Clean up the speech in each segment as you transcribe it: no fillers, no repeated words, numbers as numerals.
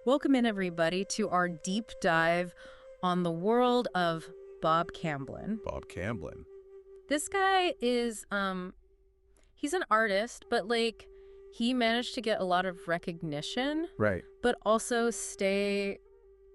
Welcome in, everybody, to our deep dive on the world of Bob Camblin. Bob Camblin. This guy is, he's an artist, but, he managed to get a lot of recognition, Right. but also stay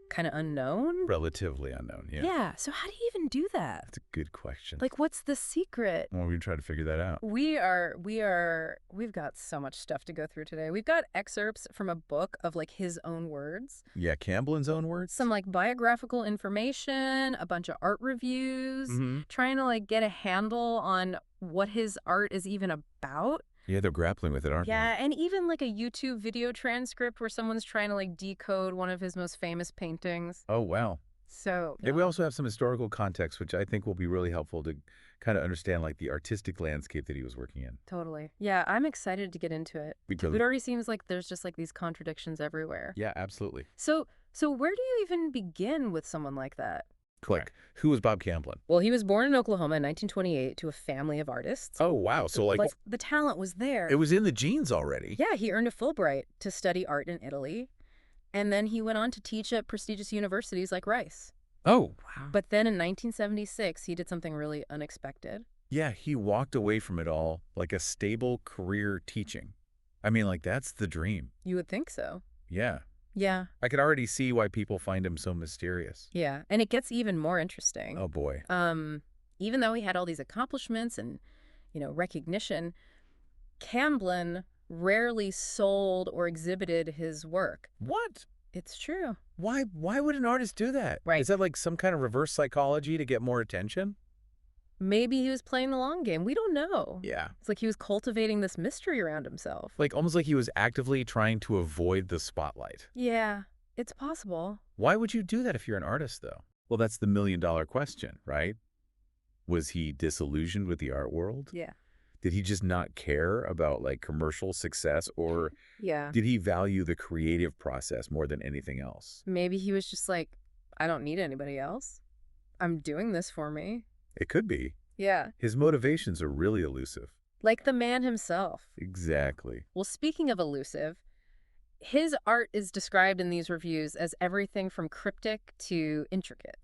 kind of unknown. Relatively unknown, yeah. Yeah, so how do you even do that? That's a good question. What's the secret? Well, we're going to try to figure that out. We've got so much stuff to go through today. We've got excerpts from a book of, his own words. Yeah, Camblin's own words? Some, biographical information, a bunch of art reviews, trying to, get a handle on what his art is even about. Yeah, they're grappling with it, aren't Yeah, and even, a YouTube video transcript where someone's trying to, decode one of his most famous paintings. they? Oh, wow. So, And we also have some historical context, which I think will be really helpful to kind of understand, the artistic landscape that he was working in. totally. Yeah, I'm excited to get into it. It already seems like there's just, these contradictions everywhere. Yeah, absolutely. So where do you even begin with someone like that? Click. Who was Bob Camblin? Well, he was born in Oklahoma in 1928 to a family of artists. Oh, wow. So, The talent was there. it was in the genes already. Yeah, he earned a Fulbright to study art in Italy. And then he went on to teach at prestigious universities like Rice. Oh, wow. But then in 1976, he did something really unexpected. Yeah, he walked away from it all like a stable career teaching. I mean, that's the dream. You would think so. Yeah. Yeah. I could already see why people find him so mysterious. Yeah. And it gets even more interesting. Oh, boy. Even though he had all these accomplishments and, recognition, Camblin rarely sold or exhibited his work. What? It's true. Why would an artist do that? Right. Is that some kind of reverse psychology to get more attention? Maybe he was playing the long game. We don't know. Yeah. It's like he was cultivating this mystery around himself. Almost like he was actively trying to avoid the spotlight. Yeah, it's possible. Why would you do that if you're an artist, though? Well, that's the million-dollar question, right? Was he disillusioned with the art world? Yeah. Did he just not care about, commercial success, or Yeah. did he value the creative process more than anything else? Maybe he was just like, I don't need anybody else. I'm doing this for me. It could be. Yeah. His motivations are really elusive. Like the man himself. Exactly. Well, speaking of elusive, his art is described in these reviews as everything from cryptic to intricate.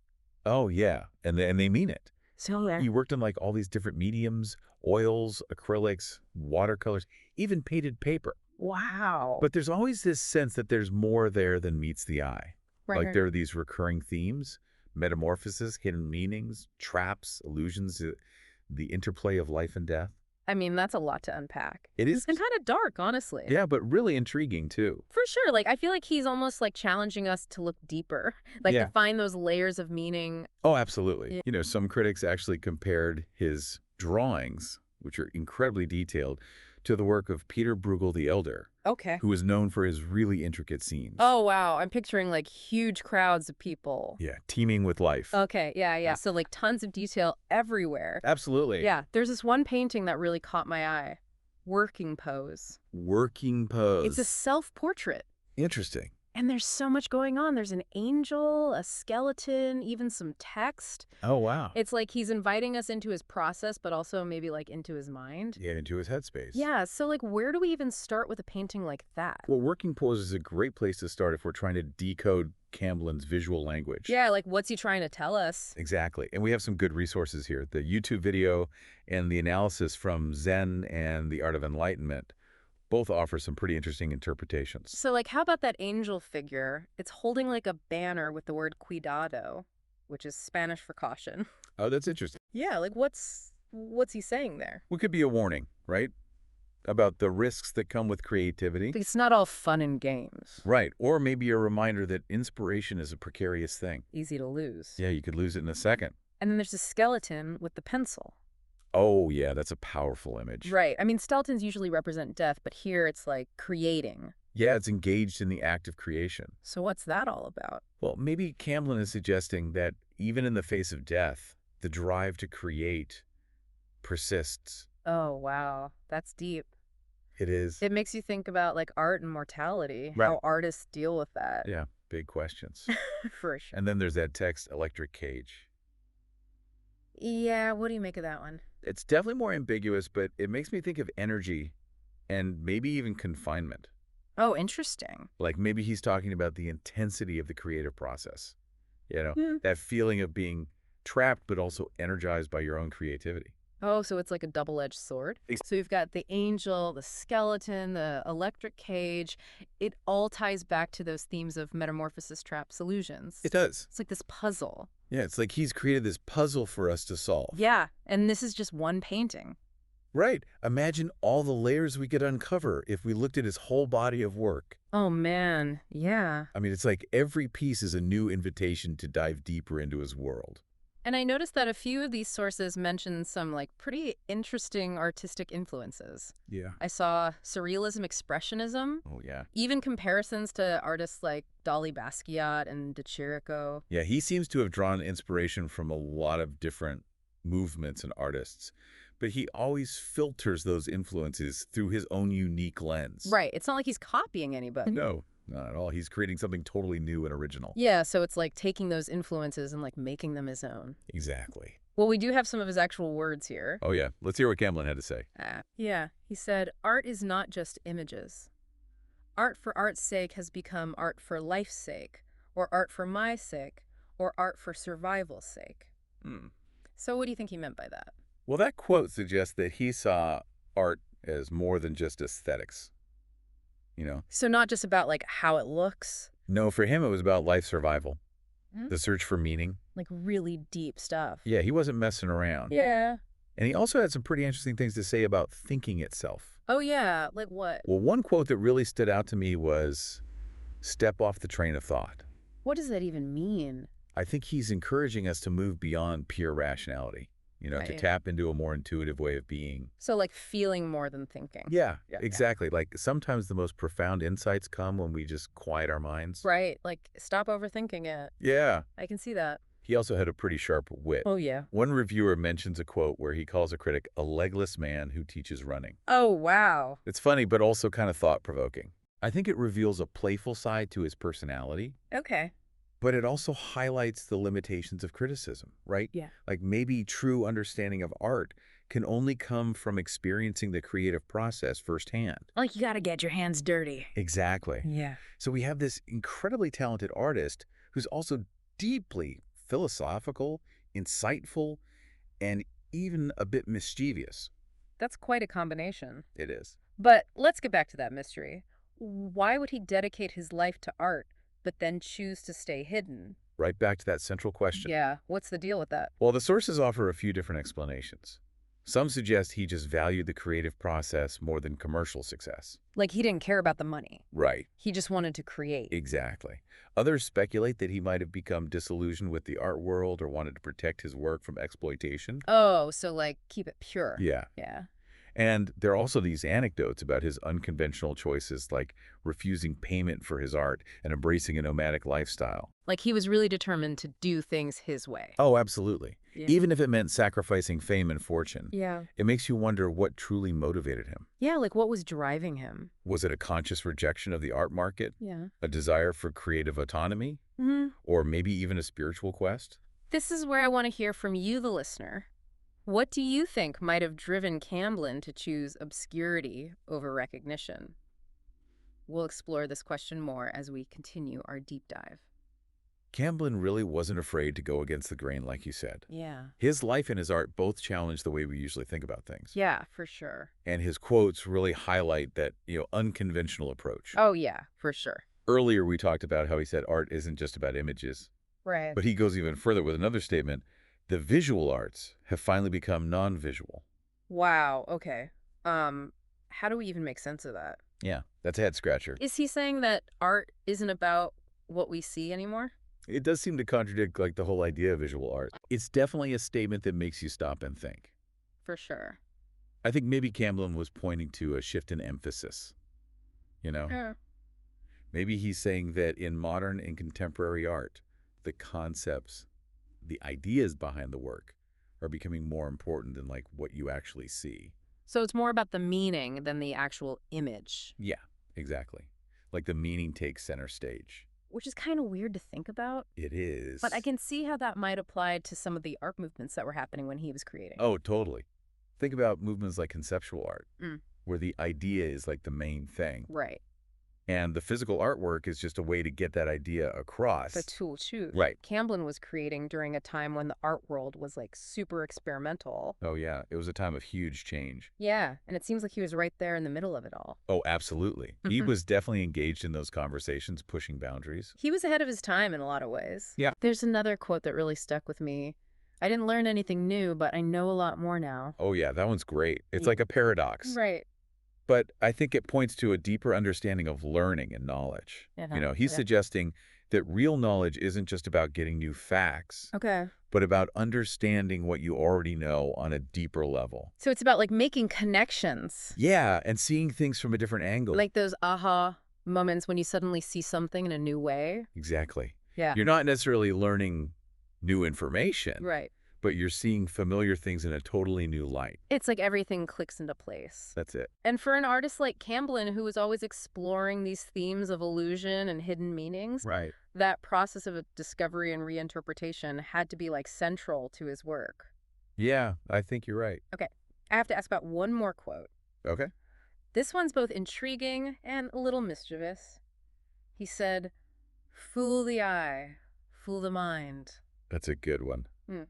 Oh, yeah. And they mean it. So He worked on all these different mediums, oils, acrylics, watercolors, even painted paper. wow. But there's always this sense that there's more there than meets the eye. Right. There are these recurring themes, metamorphosis, hidden meanings, traps, illusions, the interplay of life and death. I mean, that's a lot to unpack. It is. And kind of dark, honestly. Yeah, but really intriguing, too. For sure. I feel like he's almost challenging us to look deeper, Yeah. to find those layers of meaning. Oh, absolutely. Yeah. Some critics actually compared his drawings, which are incredibly detailed, to the work of Peter Bruegel the Elder, Okay. who is known for his really intricate scenes. Oh, wow. I'm picturing huge crowds of people. Yeah, teeming with life. Okay. Yeah. So tons of detail everywhere. Absolutely. Yeah. There's this one painting that really caught my eye. Working Pose. Working pose. It's a self-portrait. Interesting. And there's so much going on. There's an angel, a skeleton, even some text. Oh, wow. It's like he's inviting us into his process, but also maybe into his mind. Yeah, into his headspace. Yeah, so where do we even start with a painting like that? Well, working pose is a great place to start if we're trying to decode Camblin's visual language. Yeah, what's he trying to tell us? Exactly. And we have some good resources here. The YouTube video and the analysis from Zen and the Art of Enlightenment both offer some pretty interesting interpretations. So how about that angel figure? It's holding a banner with the word cuidado, which is Spanish for caution. Oh, that's interesting. Yeah, what's he saying there? What could be a warning, right? About the risks that come with creativity. It's not all fun and games. Right. Or maybe a reminder that inspiration is a precarious thing. Easy to lose. Yeah, you could lose it in a second. And then there's a skeleton with the pencil. Oh, yeah, that's a powerful image. Right. I mean, skeletons usually represent death, but here it's creating. Yeah, it's engaged in the act of creation. So what's that all about? Well, maybe Camblin is suggesting that even in the face of death, the drive to create persists. Oh, wow. That's deep. It is. It makes you think about art and mortality, Right. how artists deal with that. Yeah, big questions. For sure. And then there's that text, electric cage. Yeah, what do you make of that one? It's definitely more ambiguous, but it makes me think of energy and maybe even confinement. Oh, interesting. Like maybe he's talking about the intensity of the creative process, Hmm. that feeling of being trapped but also energized by your own creativity. Oh, so it's like a double-edged sword. So you've got the angel, the skeleton, the electric cage. It all ties back to those themes of metamorphosis, traps, illusions. It does. It's like this puzzle. Yeah, it's like he's created this puzzle for us to solve. Yeah, and this is just one painting. Right. Imagine all the layers we could uncover if we looked at his whole body of work. Oh, man. Yeah. I mean, it's like every piece is a new invitation to dive deeper into his world. And I noticed that a few of these sources mention some like pretty interesting artistic influences. Yeah. I saw surrealism, expressionism, Oh, yeah. even comparisons to artists like Dolly Basquiat and De Chirico. Yeah, he seems to have drawn inspiration from a lot of different movements and artists, but he always filters those influences through his own unique lens. Right. It's not like he's copying anybody. No, not at all. He's creating something totally new and original. Yeah, so it's like taking those influences and like making them his own. Exactly. Well, we do have some of his actual words here. Oh, yeah. Let's hear what Camblin had to say. Yeah, he said, art is not just images. Art for art's sake has become art for life's sake, or art for my sake, or art for survival's sake. Hmm. So what do you think he meant by that? Well, that quote suggests that he saw art as more than just aesthetics. So not just about like how it looks, No, for him, it was about life survival, Mhm. the search for meaning. like really deep stuff. Yeah, he wasn't messing around. Yeah. And he also had some pretty interesting things to say about thinking itself. Oh yeah, like what? Well, one quote that really stood out to me was, "Step off the train of thought." What does that even mean? I think he's encouraging us to move beyond pure rationality, to Right. tap into a more intuitive way of being. So like feeling more than thinking. Yeah, Yeah. exactly. Like sometimes the most profound insights come when we just quiet our minds. Right, like stop overthinking it. Yeah. I can see that. He also had a pretty sharp wit. Oh yeah. One reviewer mentions a quote where he calls a critic a legless man who teaches running. Oh wow. It's funny, but also kind of thought-provoking. I think it reveals a playful side to his personality, Okay. but it also highlights the limitations of criticism, right? Yeah. Like maybe true understanding of art can only come from experiencing the creative process firsthand. Like you gotta get your hands dirty. Exactly. Yeah. So we have this incredibly talented artist who's also deeply philosophical, insightful, and even a bit mischievous. That's quite a combination. It is. But let's get back to that mystery. Why would he dedicate his life to art, but then choose to stay hidden? Right back to that central question. Yeah, what's the deal with that? Well, the sources offer a few different explanations. Some suggest he just valued the creative process more than commercial success. Like he didn't care about the money. Right. He just wanted to create. Exactly. Others speculate that he might have become disillusioned with the art world or wanted to protect his work from exploitation. Oh, so like keep it pure. Yeah. Yeah. And there are also these anecdotes about his unconventional choices, like refusing payment for his art and embracing a nomadic lifestyle. Like he was really determined to do things his way. Oh, absolutely. Yeah. Even if it meant sacrificing fame and fortune. Yeah. It makes you wonder what truly motivated him. Yeah, like what was driving him? Was it a conscious rejection of the art market? Yeah. A desire for creative autonomy? Or maybe even a spiritual quest? This is where I want to hear from you, the listener. What do you think might have driven Camblin to choose obscurity over recognition? We'll explore this question more as we continue our deep dive. Camblin really wasn't afraid to go against the grain, like you said. Yeah. His life and his art both challenge the way we usually think about things. Yeah, for sure. And his quotes really highlight that, unconventional approach. Oh, yeah, for sure. Earlier, we talked about how he said art isn't just about images. Right. But he goes even further with another statement. The visual arts have finally become non-visual. Wow, okay. How do we even make sense of that? Yeah, that's a head scratcher. Is he saying that art isn't about what we see anymore? It does seem to contradict the whole idea of visual art. It's definitely a statement that makes you stop and think. For sure. I think maybe Camblin was pointing to a shift in emphasis. Yeah. Maybe he's saying that in modern and contemporary art, the concepts, the ideas behind the work are becoming more important than what you actually see. So it's more about the meaning than the actual image. Yeah, exactly. Like the meaning takes center stage. Which is kind of weird to think about. It is. But I can see how that might apply to some of the art movements that were happening when he was creating. Oh, totally. Think about movements like conceptual art, Mm. where the idea is the main thing. Right. And the physical artwork is just a way to get that idea The across. tool, shoot. Right. Camblin was creating during a time when the art world was like super experimental. Oh, yeah. It was a time of huge change. Yeah, and it seems like he was right there in the middle of it all. Oh, absolutely. He was definitely engaged in those conversations, pushing boundaries. He was ahead of his time in a lot of ways. Yeah. There's another quote that really stuck with me. I didn't learn anything new, but I know a lot more now. Oh, yeah. That one's great. It's Ye- like a paradox. Right. But I think it points to a deeper understanding of learning and knowledge. He's Yeah. suggesting that real knowledge isn't just about getting new facts, Okay. but about understanding what you already know on a deeper level. So it's about like making connections, Yeah, and seeing things from a different angle. like those aha moments when you suddenly see something in a new way. Exactly. Yeah. You're not necessarily learning new information, Right. but you're seeing familiar things in a totally new light. It's like everything clicks into place. That's it. And for an artist like Camblin, who was always exploring these themes of illusion and hidden meanings, Right. that process of discovery and reinterpretation had to be like central to his work. Yeah, I think you're right. Okay, I have to ask about one more quote. Okay. This one's both intriguing and a little mischievous. He said, "Fool the eye, fool the mind." That's a good one. Hmm.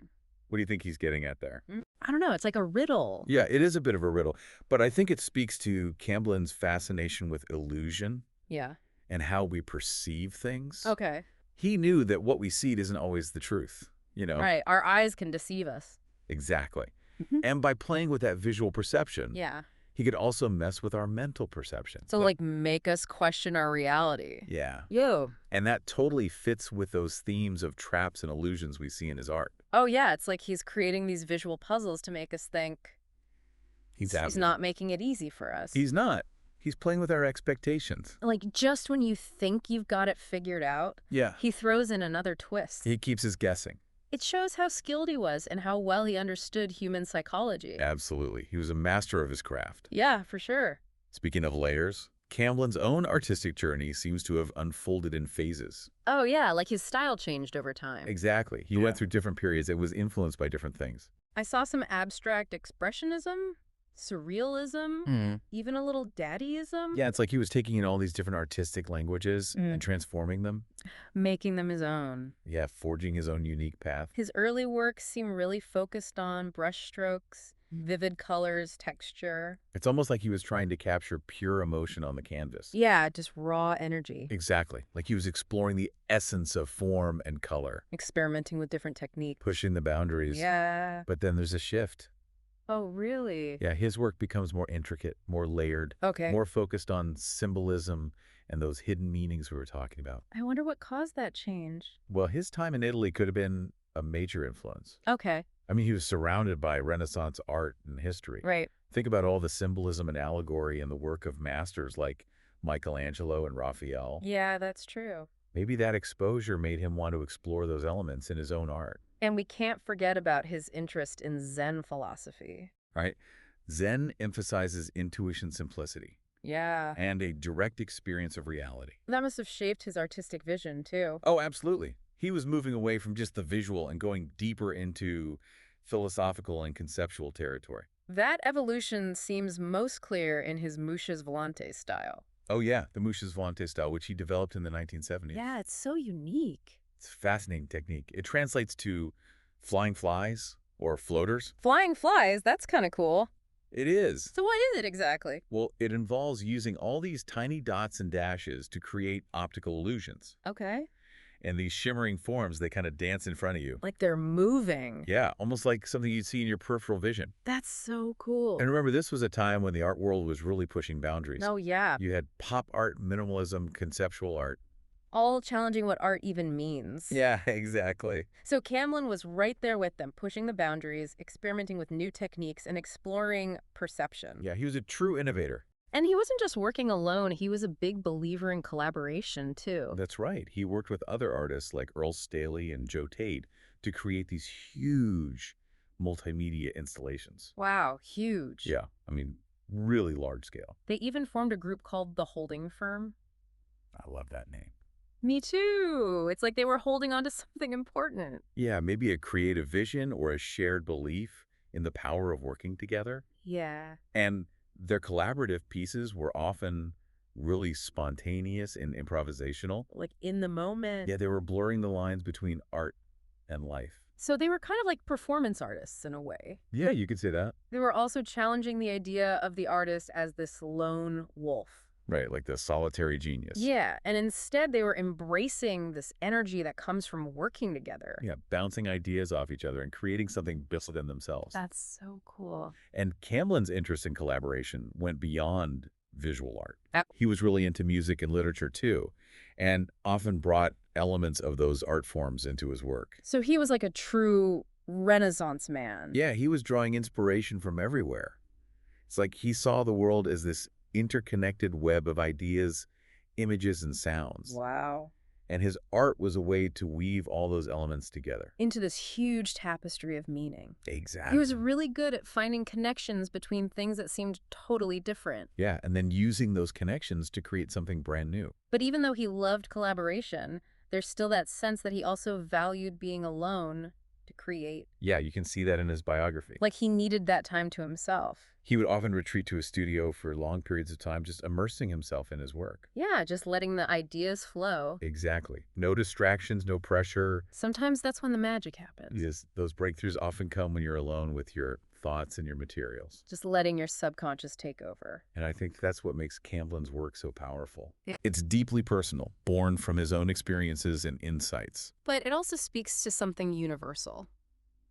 What do you think he's getting at there? I don't know. It's like a riddle. Yeah, it is a bit of a riddle, but I think it speaks to Camblin's fascination with illusion Yeah. and how we perceive things. Okay. He knew that what we see isn't always the truth, Right. Our eyes can deceive us. Exactly. Mhm. And by playing with that visual perception, Yeah. he could also mess with our mental perception. So like make us question our reality. Yeah. Yo. And that totally fits with those themes of traps and illusions we see in his art. Oh yeah, it's like he's creating these visual puzzles to make us think he's not making it easy for us. He's not. He's playing with our expectations. Like just when you think you've got it figured out, Yeah. he throws in another twist. He keeps us guessing. It shows how skilled he was and how well he understood human psychology. Absolutely. He was a master of his craft. Yeah, for sure. Speaking of layers, Camblin's own artistic journey seems to have unfolded in phases. Oh yeah, like his style changed over time. Exactly. He went through different periods. It was influenced by different things. I saw some abstract expressionism, surrealism, even a little daddyism. Yeah, it's like he was taking in all these different artistic languages and transforming them. Making them his own. Yeah, forging his own unique path. His early works seem really focused on brushstrokes, vivid colors, texture. It's almost like he was trying to capture pure emotion on the canvas. Yeah, just raw energy. Exactly. Like he was exploring the essence of form and color. Experimenting with different techniques. Pushing the boundaries. Yeah. But then there's a shift. Oh, really? Yeah, his work becomes more intricate, more layered, Okay. more focused on symbolism and those hidden meanings we were talking about. I wonder what caused that change. Well, his time in Italy could have been a major influence. Okay. I mean, he was surrounded by Renaissance art and history. Right. Think about all the symbolism and allegory in the work of masters like Michelangelo and Raphael. Yeah, that's true. Maybe that exposure made him want to explore those elements in his own art. And we can't forget about his interest in Zen philosophy. Right? Zen emphasizes intuition simplicity Yeah. and a direct experience of reality. That must have shaped his artistic vision, too. Oh, absolutely. He was moving away from just the visual and going deeper into philosophical and conceptual territory. That evolution seems most clear in his Mouches Volantes style. Oh, yeah, the Mouches Volante style, which he developed in the 1970s. Yeah, it's so unique. It's a fascinating technique. It translates to flying flies or floaters. Flying flies, that's kind of cool. It is. So what is it exactly? Well, it involves using all these tiny dots and dashes to create optical illusions. Okay. And these shimmering forms, they kind of dance in front of you. Like they're moving. Yeah, almost like something you'd see in your peripheral vision. That's so cool. And remember, this was a time when the art world was really pushing boundaries. Oh, yeah. You had pop art, minimalism, conceptual art. All challenging what art even means. Yeah, exactly. So Camblin was right there with them, pushing the boundaries, experimenting with new techniques, and exploring perception. Yeah, he was a true innovator. And he wasn't just working alone. He was a big believer in collaboration, too. That's right. He worked with other artists like Earl Staley and Joe Tate to create these huge multimedia installations. Wow, huge. Yeah, I mean, really large scale. They even formed a group called the Holding Firm. I love that name. Me too. It's like they were holding on to something important. Yeah, maybe a creative vision or a shared belief in the power of working together. Yeah. And their collaborative pieces were often really spontaneous and improvisational. Like in the moment. Yeah, they were blurring the lines between art and life. So they were kind of like performance artists in a way. Yeah, you could say that. They were also challenging the idea of the artist as this lone wolf. Right, like the solitary genius. Yeah, and instead they were embracing this energy that comes from working together. Yeah, bouncing ideas off each other and creating something bigger than themselves. That's so cool. And Camblin's interest in collaboration went beyond visual art. That- He was really into music and literature too, and often brought elements of those art forms into his work. So he was like a true Renaissance man. Yeah, he was drawing inspiration from everywhere. It's like he saw the world as this interconnected web of ideas, images, and sounds. Wow. And his art was a way to weave all those elements together. Into this huge tapestry of meaning. Exactly. He was really good at finding connections between things that seemed totally different. Yeah, and then using those connections to create something brand new. But even though he loved collaboration, there's still that sense that he also valued being alone to create. Yeah, you can see that in his biography. Like he needed that time to himself. He would often retreat to a studio for long periods of time, just immersing himself in his work. Yeah, just letting the ideas flow. Exactly. No distractions, no pressure. Sometimes that's when the magic happens. Yes, those breakthroughs often come when you're alone with your thoughts and your materials. Just letting your subconscious take over. And I think that's what makes Camblin's work so powerful. Yeah. It's deeply personal, born from his own experiences and insights. But it also speaks to something universal.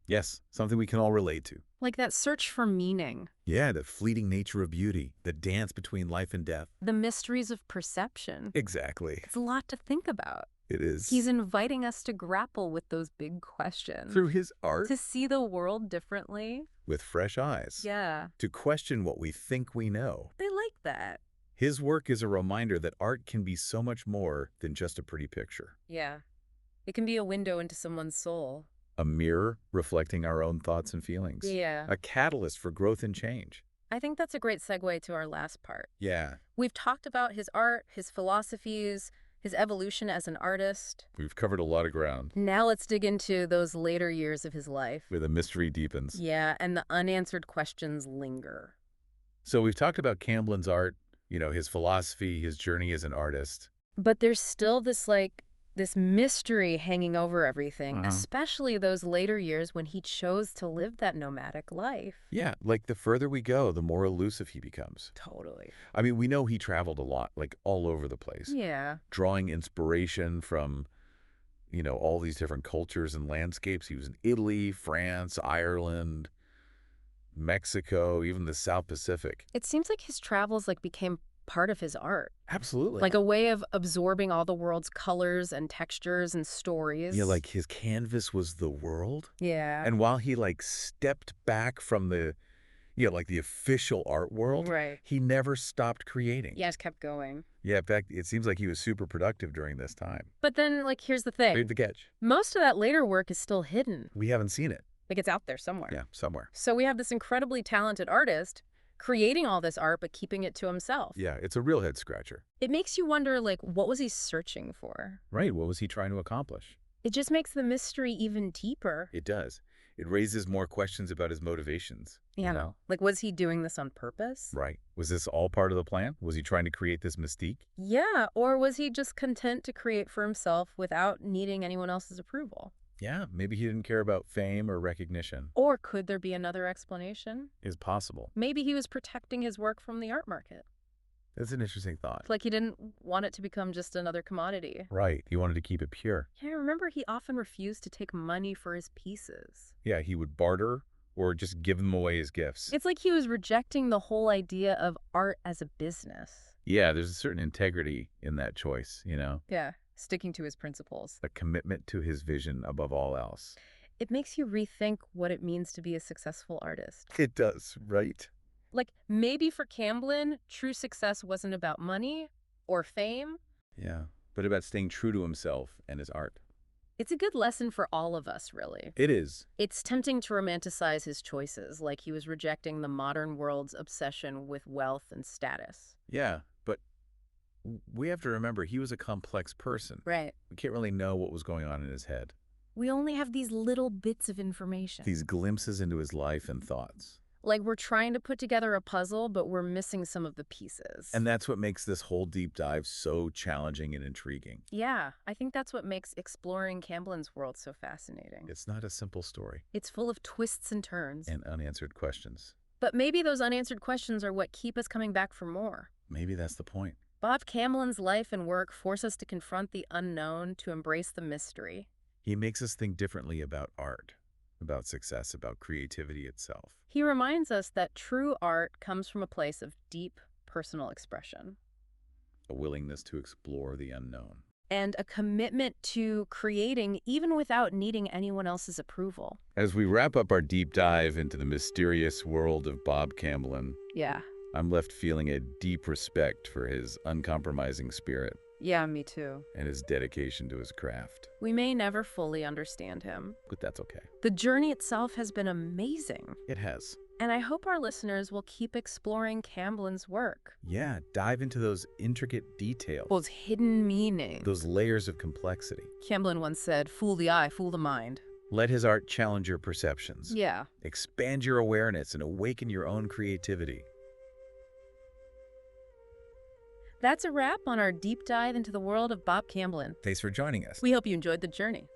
Yes, something we can all relate to. Like that search for meaning. Yeah, the fleeting nature of beauty, the dance between life and death. The mysteries of perception. Exactly. It's a lot to think about. It is. He's inviting us to grapple with those big questions. Through his art, To see the world differently. with fresh eyes. Yeah. To question what we think we know. They like that. His work is a reminder that art can be so much more than just a pretty picture. Yeah. It can be a window into someone's soul. A mirror reflecting our own thoughts and feelings. Yeah. A catalyst for growth and change. I think that's a great segue to our last part. Yeah, We've talked about his art, his philosophies, his evolution as an artist. we've covered a lot of ground Now let's dig into those later years of his life. where the mystery deepens. Yeah, and the unanswered questions linger. So we've talked about Camblin's art, his philosophy, his journey as an artist. But there's still this mystery hanging over everything, especially those later years when he chose to live that nomadic life. Yeah, like the further we go, the more elusive he becomes. Totally. I mean, we know he traveled a lot, like all over the place, Yeah. drawing inspiration from, all these different cultures and landscapes. He was in Italy, France, Ireland, Mexico, even the South Pacific. It seems like his travels became part of his art. Absolutely. Like a way of absorbing all the world's colors and textures and stories. Yeah, like his canvas was the world. Yeah. And while he stepped back from the, the official art world, Right. he never stopped creating. Yeah, just kept going. Yeah, in fact, it seems like he was super productive during this time. But then, here's the thing. Here's the catch. Most of that later work is still hidden. We haven't seen it. It's out there somewhere. Yeah, somewhere. So we have this incredibly talented artist creating all this art, but keeping it to himself. Yeah, it's a real head scratcher. It makes you wonder, what was he searching for? Right, what was he trying to accomplish? It just makes the mystery even deeper. It does. It raises more questions about his motivations. Yeah. Was he doing this on purpose? Right. Was this all part of the plan? Was he trying to create this mystique? Yeah, or was he just content to create for himself without needing anyone else's approval? Yeah, maybe he didn't care about fame or recognition. Or could there be another explanation? Is possible. Maybe he was protecting his work from the art market. That's an interesting thought. He didn't want it to become just another commodity. Right. He wanted to keep it pure. Yeah, I remember he often refused to take money for his pieces. Yeah, he would barter or just give them away as gifts. It's like he was rejecting the whole idea of art as a business. Yeah, there's a certain integrity in that choice, Yeah, sticking to his principles. A commitment to his vision above all else. It makes you rethink what it means to be a successful artist. It does, right? Maybe for Camblin, true success wasn't about money or fame. Yeah, but about staying true to himself and his art. It's a good lesson for all of us, really. It is. It's tempting to romanticize his choices, like he was rejecting the modern world's obsession with wealth and status. Yeah, but we have to remember he was a complex person. Right. We can't really know what was going on in his head. We only have these little bits of information. These glimpses into his life and thoughts. Like we're trying to put together a puzzle, but we're missing some of the pieces. And that's what makes this whole deep dive so challenging and intriguing. Yeah, I think that's what makes exploring Camblin's world so fascinating. It's not a simple story It's full of twists and turns. and unanswered questions. But maybe those unanswered questions are what keep us coming back for more. Maybe that's the point. Bob Camblin's life and work force us to confront the unknown, to embrace the mystery. He makes us think differently about art, about success, about creativity itself. He reminds us that true art comes from a place of deep personal expression A willingness to explore the unknown. and a commitment to creating even without needing anyone else's approval. As we wrap up our deep dive into the mysterious world of Bob Camblin, Yeah. I'm left feeling a deep respect for his uncompromising spirit Yeah, me too. and his dedication to his craft. We may never fully understand him. But that's okay. The journey itself has been amazing, It has. and I hope our listeners will keep exploring Camblin's work. Yeah, dive into those intricate details, Those hidden meanings. those layers of complexity. Camblin once said, "Fool the eye, fool the mind." Let his art challenge your perceptions, Yeah. expand your awareness, and awaken your own creativity. That's a wrap on our deep dive into the world of Bob Camblin. Thanks for joining us. We hope you enjoyed the journey.